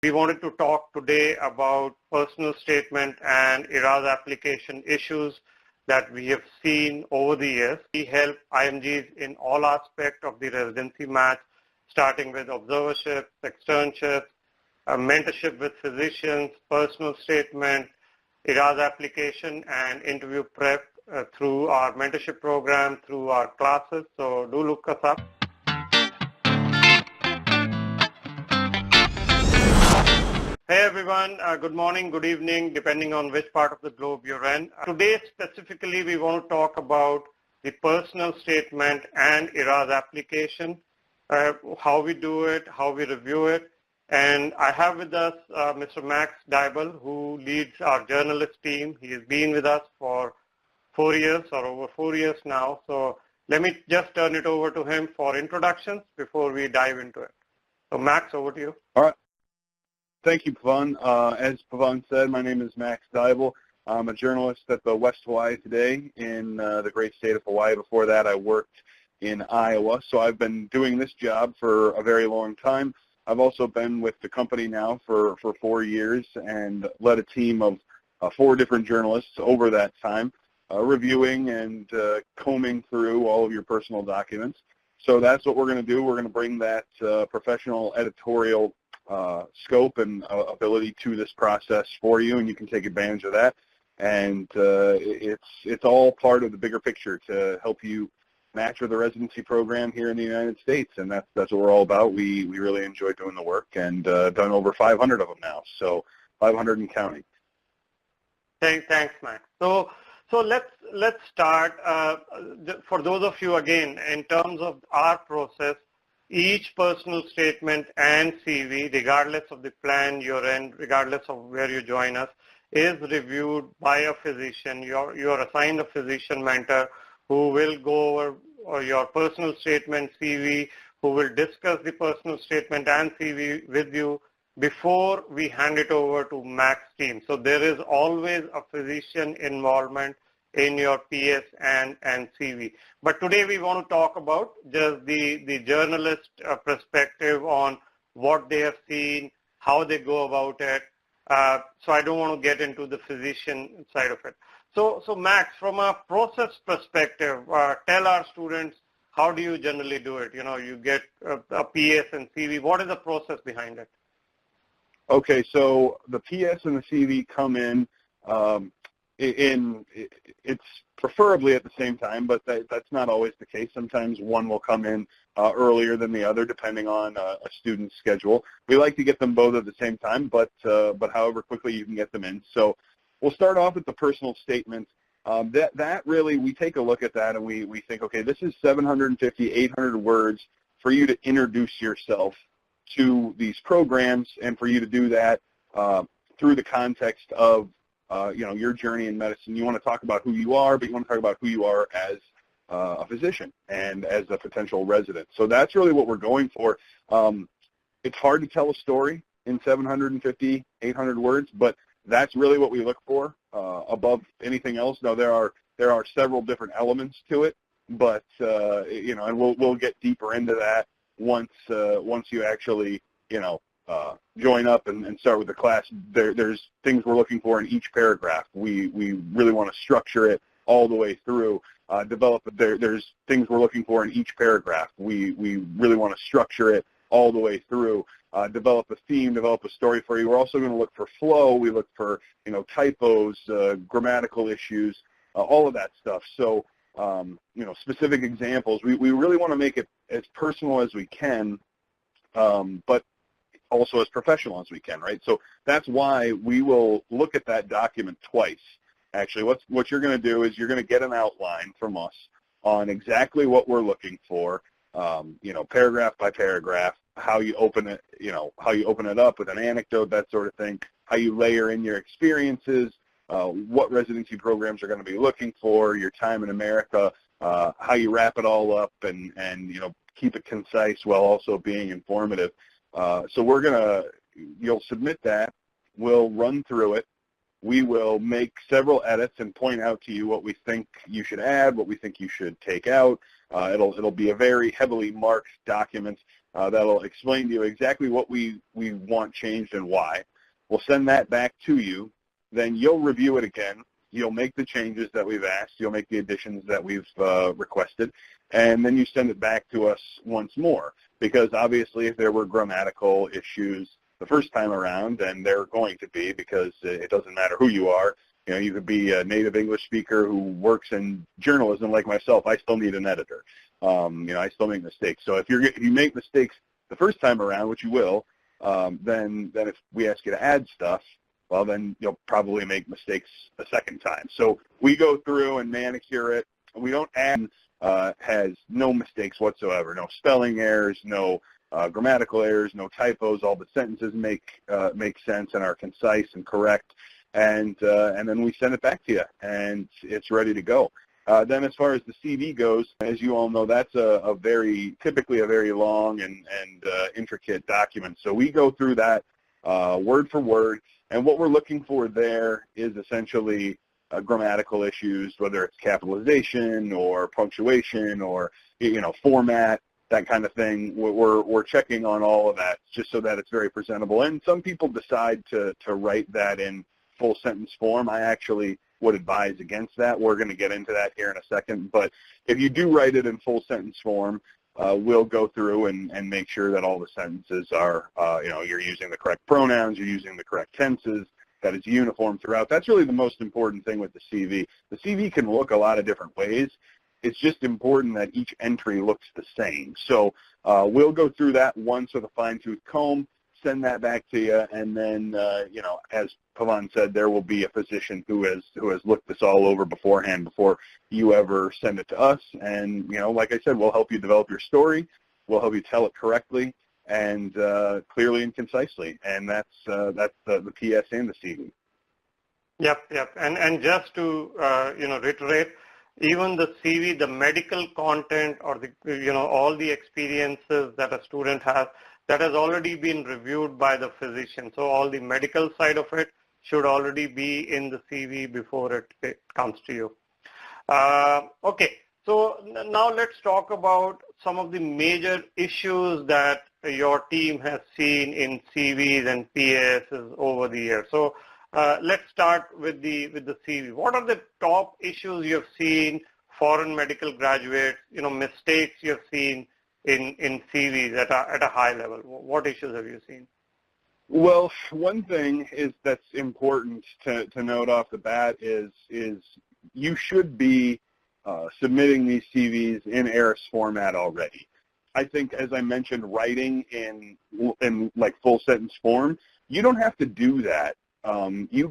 We wanted to talk today about personal statement and ERAS application issues that we have seen over the years. We help IMGs in all aspects of the residency match, starting with observerships, externships, mentorship with physicians, personal statement, ERAS application, and interview prep through our mentorship program, through our classes. So do look us up. Hey everyone, good morning, good evening, depending on which part of the globe you're in. Today specifically we want to talk about the personal statement and ERAS application, how we do it, how we review it. And I have with us Mr. Max Dybel, who leads our journalist team. He has been with us for 4 years or over 4 years now. So let me just turn it over to him for introductions before we dive into it. So Max, over to you. All right. Thank you, Pavan. As Pavan said, my name is Max Dybel. I'm a journalist at the West Hawaii Today in the great state of Hawaii. Before that, I worked in Iowa. So I've been doing this job for a very long time. I've also been with the company now for 4 years and led a team of 4 different journalists over that time, reviewing and combing through all of your personal documents. So that's what we're going to do. We're going to bring that professional editorial scope and ability to this process for you, and you can take advantage of that. And it's all part of the bigger picture to help you match with the residency program here in the United States, and that's what we're all about. We really enjoy doing the work, and done over 500 of them now, so 500 and counting. Thanks, Max. So let's start. For those of you, again, in terms of our process, each personal statement and CV, regardless of the plan you're in, regardless of where you join us, is reviewed by a physician. You're assigned a physician mentor who will go over your personal statement, CV, who will discuss the personal statement and CV with you before we hand it over to Max team. So there is always a physician involvement in your PS and CV. But today we want to talk about just the journalist perspective on what they have seen, how they go about it. So I don't want to get into the physician side of it. So Max, from a process perspective, tell our students, how do you generally do it? You know, you get a PS and CV. What is the process behind it? Okay, so the PS and the CV come in it's preferably at the same time, but that's not always the case. Sometimes one will come in earlier than the other, depending on a student's schedule. We like to get them both at the same time, but however quickly you can get them in. So we'll start off with the personal statement. That really, we take a look at that and we think, okay, this is 750, 800 words for you to introduce yourself to these programs, and for you to do that through the context of your journey in medicine. You want to talk about who you are, but you want to talk about who you are as a physician and as a potential resident. So that's really what we're going for. It's hard to tell a story in 750, 800 words, but that's really what we look for above anything else. Now there are several different elements to it, but and we'll get deeper into that once you actually join up and start with the class. There's things we're looking for in each paragraph. We really want to structure it all the way through. There's things we're looking for in each paragraph. We really want to structure it all the way through. Develop a theme, develop a story for you. We're also going to look for flow. We look for typos, grammatical issues, all of that stuff. So specific examples. We really want to make it as personal as we can, but also as professional as we can, right? So that's why we will look at that document twice. Actually, what you're going to do is you're going to get an outline from us on exactly what we're looking for, paragraph by paragraph, how you open it, how you open it up with an anecdote, that sort of thing, how you layer in your experiences, what residency programs are going to be looking for, your time in America, how you wrap it all up and keep it concise while also being informative. So you'll submit that, we'll run through it, we will make several edits and point out to you what we think you should add, what we think you should take out. It'll be a very heavily marked document. that'll explain to you exactly what we want changed and why. We'll send that back to you. Then you'll review it again. You'll make the changes that we've asked. You'll make the additions that we've requested. And then you send it back to us once more. Because obviously if there were grammatical issues the first time around, and there are going to be, because it doesn't matter who you are. You know, you could be a native English speaker who works in journalism like myself. I still need an editor. You know, I still make mistakes. So if you make mistakes the first time around, which you will, then if we ask you to add stuff, well, then you'll probably make mistakes a second time. So we go through and manicure it. We don't add, has no mistakes whatsoever, no spelling errors, no grammatical errors, no typos. All the sentences make sense and are concise and correct. And then we send it back to you, and it's ready to go. Then as far as the CV goes, as you all know, that's typically a very long and intricate document. So we go through that word for word, and what we're looking for there is essentially grammatical issues, whether it's capitalization or punctuation or, you know, format, that kind of thing. We're checking on all of that just so that it's very presentable. And some people decide to write that in full sentence form. I actually would advise against that. We're going to get into that here in a second. But if you do write it in full sentence form, we'll go through and make sure that all the sentences are, you know, you're using the correct pronouns, you're using the correct tenses, that it's uniform throughout. That's really the most important thing with the CV. The CV can look a lot of different ways. It's just important that each entry looks the same. So we'll go through that once with a fine-tooth comb, send that back to you, and then, you know, as Pavan said, there will be a physician who has looked this all over beforehand before you ever send it to us. And, you know, like I said, we'll help you develop your story. We'll help you tell it correctly and clearly and concisely. And that's the PS and the CV. Yep. And just to, you know, reiterate, even the CV, the medical content or the, you know, all the experiences that a student has, that has already been reviewed by the physician. So all the medical side of it should already be in the CV before it comes to you. Okay, so now let's talk about some of the major issues that your team has seen in CVs and PASs over the years. So let's start with the CV. What are the top issues you've seen, foreign medical graduates, you know, mistakes you've seen in CVs at a high level? What issues have you seen? Well, one thing that's important to note off the bat is you should be submitting these CVs in ERAS format already. I think, as I mentioned, writing in like full sentence form, you don't have to do that.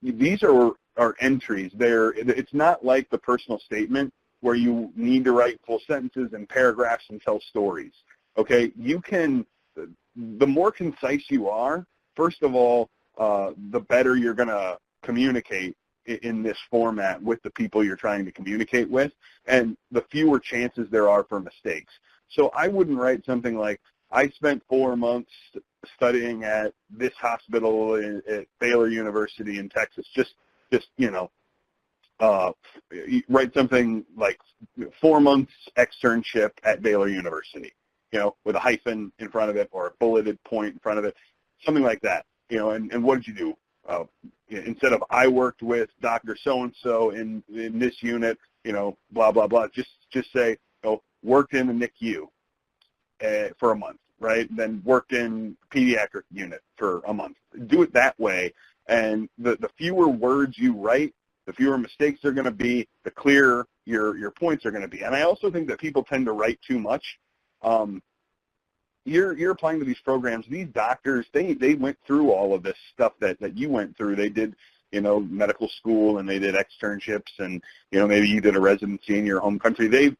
These are entries. It's not like the personal statement where you need to write full sentences and paragraphs and tell stories. Okay, the more concise you are, first of all, the better you're going to communicate in this format with the people you're trying to communicate with, and the fewer chances there are for mistakes. So I wouldn't write something like, I spent 4 months studying at this hospital at Baylor University in Texas. Just you know, write something like 4 months externship at Baylor University, you know, with a hyphen in front of it or a bulleted point in front of it, something like that, you know. And what did you do? Instead of I worked with Dr. So-and-so in this unit, you know, blah, blah, blah, just say, you know, worked in the NICU for a month, right? Then worked in pediatric unit for a month. Do it that way, and the fewer words you write, the fewer mistakes are going to be, the clearer your points are going to be. And I also think that people tend to write too much. You're applying to these programs. These doctors, they went through all of this stuff that you went through. They did, you know, medical school, and they did externships, and, you know, maybe you did a residency in your home country. They've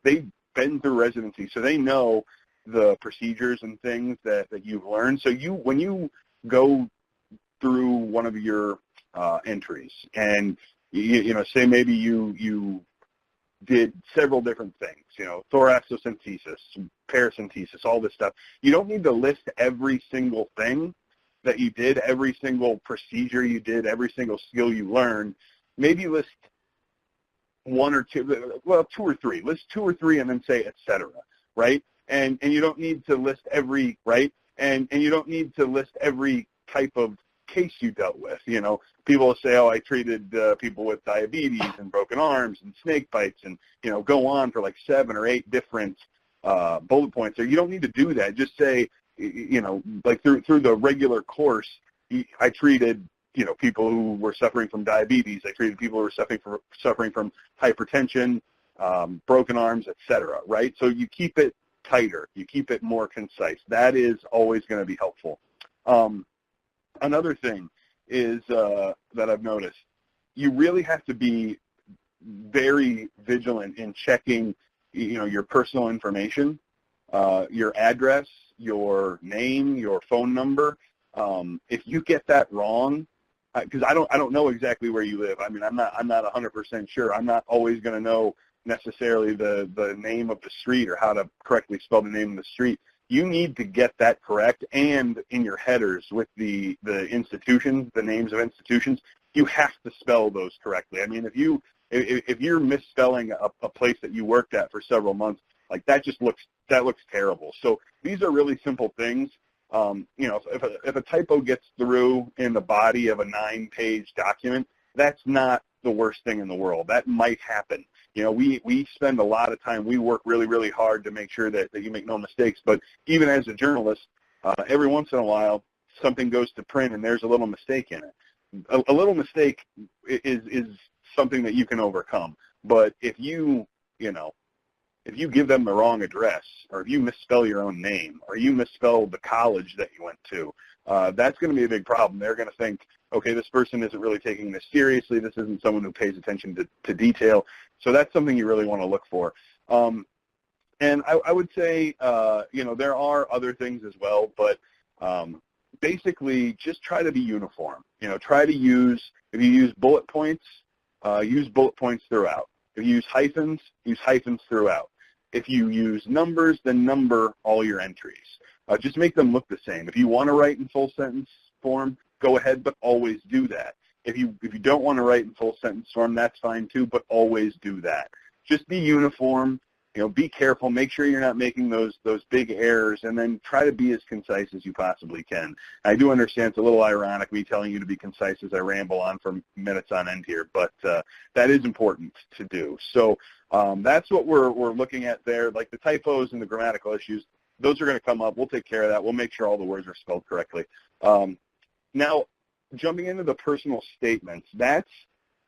been through residency, so they know the procedures and things that you've learned. So when you go through one of your entries, and you know, say maybe you did several different things, you know, thoracentesis, paracentesis, all this stuff. You don't need to list every single thing that you did, every single procedure you did, every single skill you learned. Maybe list one or two, well, two or three. List two or three and then say et cetera, right? and you don't need to list every, right? And you don't need to list every type of case you dealt with. You know, people will say, oh, I treated people with diabetes and broken arms and snake bites, and, you know, go on for like 7 or 8 different bullet points there. You don't need to do that. Just say, you know, like through the regular course, I treated, you know, people who were suffering from diabetes. I treated people who were suffering from hypertension, broken arms, etc. Right? So you keep it tighter. You keep it more concise. That is always going to be helpful. Another thing is that I've noticed, you really have to be very vigilant in checking, you know, your personal information, your address, your name, your phone number. If you get that wrong, because I don't know exactly where you live. I mean, I'm not 100% sure. I'm not always going to know necessarily the name of the street or how to correctly spell the name of the street. You need to get that correct, and in your headers with the institutions, the names of institutions, you have to spell those correctly. I mean, if you're misspelling a place that you worked at for several months, like that looks terrible. So these are really simple things. You know, if a typo gets through in the body of a 9-page document, that's not the worst thing in the world. That might happen. You know, we spend a lot of time, we work really, really hard to make sure that you make no mistakes. But even as a journalist, every once in a while, something goes to print and there's a little mistake in it. A little mistake is something that you can overcome. But if you give them the wrong address, or if you misspell your own name, or you misspell the college that you went to, that's going to be a big problem. They're going to think, okay, this person isn't really taking this seriously. This isn't someone who pays attention to detail. So that's something you really want to look for. And I would say, you know, there are other things as well, but basically just try to be uniform. You know, try to use, if you use bullet points throughout. If you use hyphens throughout. If you use numbers, then number all your entries. Just make them look the same. If you want to write in full sentence form, go ahead, but always do that. If you don't want to write in full sentence form, that's fine too, but always do that. Just be uniform. You know, be careful. Make sure you're not making those big errors, and then try to be as concise as you possibly can. I do understand it's a little ironic me telling you to be concise as I ramble on for minutes on end here, but that is important to do. So that's what we're looking at there. Like the typos and the grammatical issues, those are going to come up. We'll take care of that. We'll make sure all the words are spelled correctly. Now, jumping into the personal statements, that's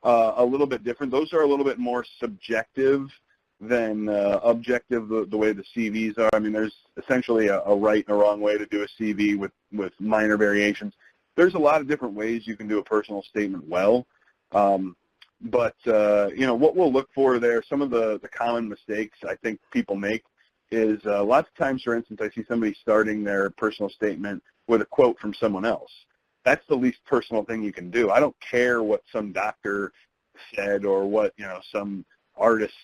a little bit different. Those are a little bit more subjective than objective, the way the CVs are. I mean, there's essentially a right and a wrong way to do a CV with minor variations. There's a lot of different ways you can do a personal statement well. But you know, what we'll look for there, some of the common mistakes I think people make is lots of times, for instance, I see somebody starting their personal statement with a quote from someone else. That's the least personal thing you can do. I don't care what some doctor said or what, you know, some artist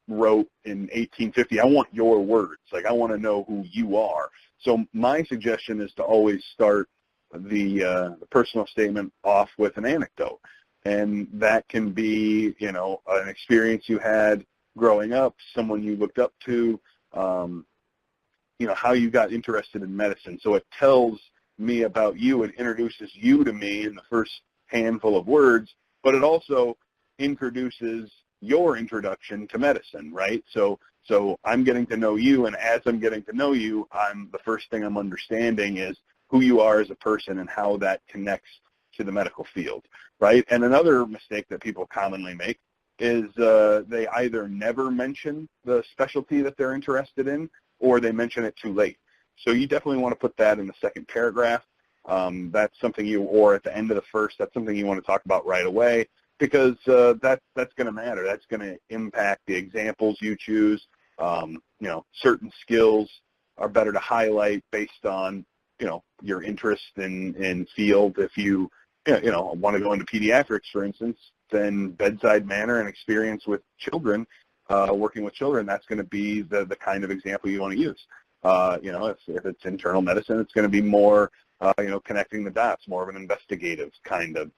wrote in 1850. I want your words. Like, I want to know who you are. So my suggestion is to always start the personal statement off with an anecdote. And that can be, you know, an experience you had growing up, someone you looked up to, you know, how you got interested in medicine. So it tells me about you. It introduces you to me in the first handful of words, but it also introduces your introduction to medicine, right? So I'm getting to know you, and as I'm getting to know you, the first thing I'm understanding is who you are as a person and how that connects to the medical field, right? And another mistake that people commonly make is they either never mention the specialty that they're interested in, or they mention it too late. So you definitely want to put that in the second paragraph. That's something or at the end of the first, that's something you want to talk about right away, because that's going to matter. That's going to impact the examples you choose. You know, certain skills are better to highlight based on, you know, your interest in field. If you want to go into pediatrics, for instance, then bedside manner and experience with children, working with children, that's going to be the kind of example you want to use. You know, if it's internal medicine, it's going to be more, you know, connecting the dots, more of an investigative kind of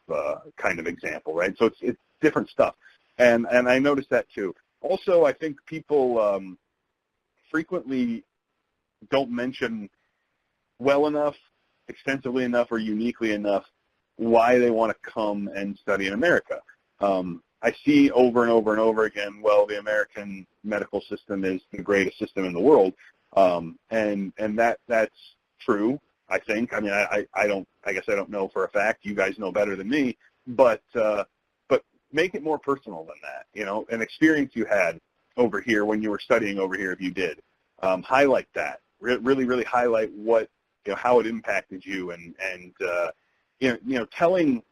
example, right? So it's different stuff, and I noticed that too. Also, I think people frequently don't mention well enough, extensively enough, or uniquely enough why they want to come and study in America. I see over and over and over again, well, the American medical system is the greatest system in the world, and that's true. I think. I mean, I guess I don't know for a fact. You guys know better than me, but make it more personal than that. You know, an experience you had over here when you were studying over here, if you did, highlight that. Really highlight what, you know, how it impacted you, and you know, telling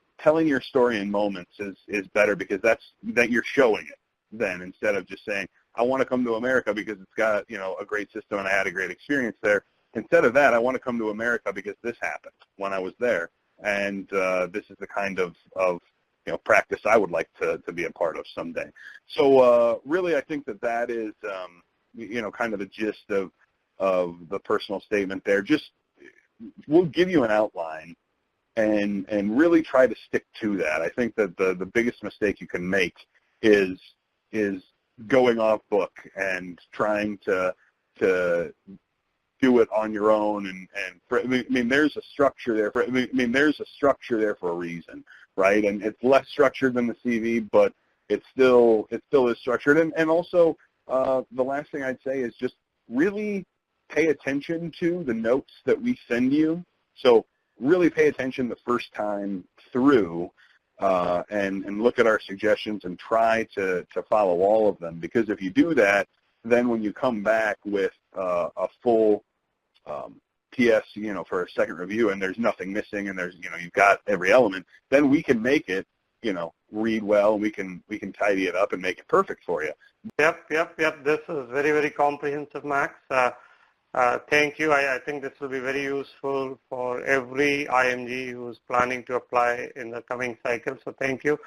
your story in moments is better, because that you're showing it then, instead of just saying, I want to come to America because it's got, you know, a great system and I had a great experience there. Instead of that, I want to come to America because this happened when I was there, and this is the kind of you know, practice I would like to be a part of someday. So really, I think that is you know, kind of the gist of the personal statement there. Just, we'll give you an outline and really try to stick to that. I think that the biggest mistake you can make is going off book and trying to do it on your own, I mean, there's a structure there for a reason, right? And it's less structured than the CV, but it still is structured. And also, the last thing I'd say is just really pay attention to the notes that we send you. So really pay attention the first time through, and look at our suggestions and try to follow all of them. Because if you do that, then when you come back with a full PS, you know, for a second review, and there's nothing missing, and there's, you know, you've got every element, then we can make it, you know, read well, and we can tidy it up and make it perfect for you. Yep. This is very comprehensive, Max. Thank you. I think this will be very useful for every IMG who's planning to apply in the coming cycle. So thank you.